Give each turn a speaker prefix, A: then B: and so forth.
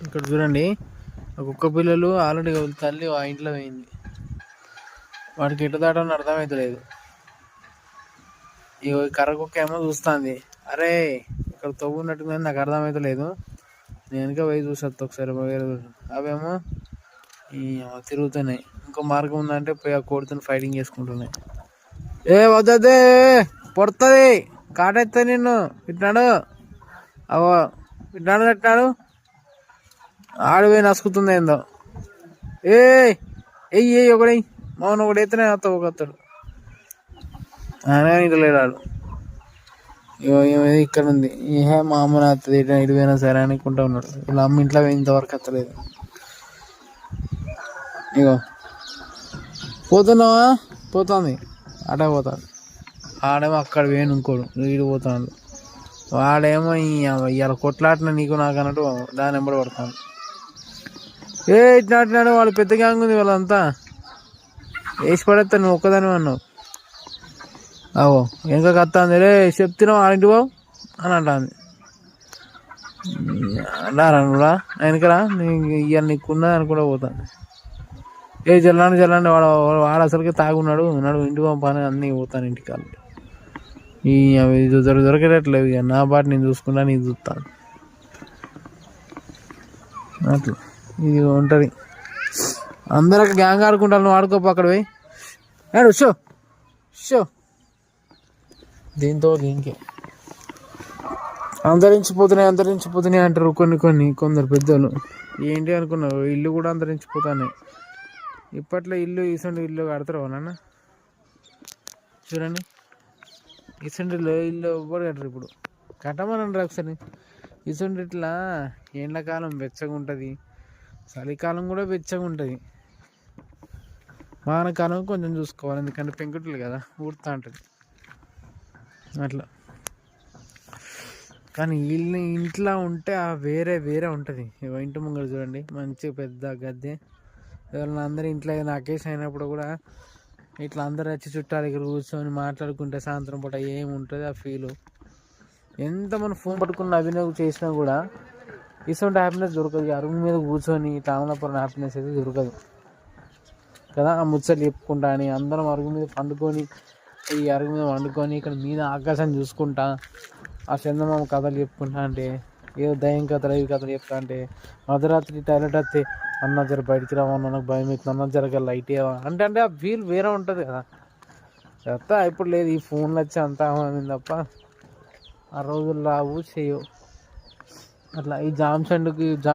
A: ఇక్కడ చూడండి, కుక్క పిల్లలు ఆల్రెడీ తల్లి ఆ ఇంట్లో పోయింది. వాడికి ఎటు దాటని అర్థమవుతలేదు. ఈ కర్ర కుక్క ఏమో చూస్తుంది, అరే ఇక్కడ తవ్వున్నట్టుగా నాకు అర్థమవుతలేదు, నేను వెనక పోయి చూసేస్తా ఒకసారి. అవేమో తిరుగుతున్నాయి. ఇంకో మార్గం ఉందంటే పోయి ఆ కోడితో ఫైటింగ్ చేసుకుంటున్నాయి. ఏ వద్దే పొడుతుంది, కాటెత్తా నిన్ను, ఇట్నాడు అవో, ఇట్నాడు కట్టినాడు, ఆడిపోయి నసుకుతుంది ఏందో. ఎయ్యి ఒకటి మౌన ఒకటి ఎత్తనే ఒకతాడు, ఆయన ఇంట్లో లేడాడు. ఇక్కడ ఉంది, మా అమ్మని వస్తుంది ఇటు పోయినా సరే అనుకుంటా ఉన్నాడు. ఇలా అమ్మ ఇంట్లో ఇంతవరకు వస్తలేదు. ఇగో పోతున్నావా, పోతుంది, అట పోతాడు. ఆడేమో అక్కడ వేణు ఇంకోడు వీడు పోతాడు. వాడేమో ఇవాళ కొట్లాడిన నీకు నాకు అన్నట్టు దాని వెంబడి పడతాను. ఇట్లాడినాడు, వాళ్ళు పెద్ద గ్యాంగ్ ఉంది, వాళ్ళంతా వేసి పడేస్తా, నువ్వు ఒక్కదాని అన్నావు. అవో వెనక కత్తాంది, రే చెప్తున్నావు ఆడింటి బావు అని అంటుంది. అన్నారా నువ్వురా వెనకరా, ఇవాళ నీకున్నా అని కూడా పోతాను. జల్లండి వాడు అసలుకే తాగున్నాడు, నాడు ఇంటి పంపాను అన్నీ పోతాను ఇంటికి. అవి దొరికేటట్లేవు. ఇక నా పాటు నేను చూసుకుంటా, నేను చూస్తాను అట్లా. ఇది ఉంటుంది, అందరూ గ్యాంగ్ ఆడుకుంటాను. నువ్వు ఆడుకోపో అక్కడ పోయి షో షో. దీంతో దీనికి అంతరించిపోతున్నాయి అంటారు కొందరు పెద్దలు. ఏంటి అనుకున్నావు, ఇల్లు కూడా అంతరించిపోతాయి. ఇప్పట్లో ఇల్లు కడతారు నాన్న. చూడండి, ఇసంటిలో ఇల్లు ఎవ్వరు కట్టరు. ఇప్పుడు కట్టమనండి ఒకసారి. ఇసంటిట్లా ఎండాకాలం వెచ్చగా ఉంటుంది, చలికాలం కూడా వెచ్చగా ఉంటుంది, వానకాలం కొంచెం చూసుకోవాలి, ఎందుకంటే పెంకుట్లు కదా ఊడుతూ ఉంటుంది అట్లా. కానీ ఇంట్లో ఉంటే వేరే ఉంటుంది. ఇంటి ముంగడు చూడండి, మంచి పెద్ద గద్దె. ఎవరైనా అందరూ ఇంట్లో ఏదైనా అకేషన్ అయినప్పుడు కూడా ఇట్లా అందరు వచ్చి చుట్టాలు ఇక్కడ కూర్చొని మాట్లాడుకుంటే సాయంత్రం పూట ఏముంటుంది ఆ ఫీలు. ఎంత మనం ఫోన్ పట్టుకున్న అభినయం చేసినా కూడా ఇటువంటి హ్యాపీనెస్ దొరకదు. అరుగు మీద కూర్చొని ఇట్లా ఆనందపడిన హ్యాపీనెస్ అయితే దొరకదు కదా. ఆ ముచ్చట్లు చెప్పుకుంటా అని అందరం అరుగు మీద వండుకొని ఇక్కడ మీద ఆకాశాన్ని చూసుకుంటా ఆ చందమామ కథలు చెప్పుకుంటా అంటే, ఏదో దయ్యం కథలు ఈ కథలు చెప్తా అంటే, మధ్యరాత్రి టాయిలెట్ వస్తే అన్న జర బయటికి రావన్నా, నాకు భయం అవుతుంది, అన్న జరగ లైట్ ఇవ్వవా అంటే ఆ ఫీల్ వేరే ఉంటుంది కదా. చెప్తా ఇప్పుడు లేదు, ఈ ఫోన్లు వచ్చి అంతా అయింది తప్ప ఆ రోజులు రావు చేయవు అట్లా. ఈ జామ్ చెండుకి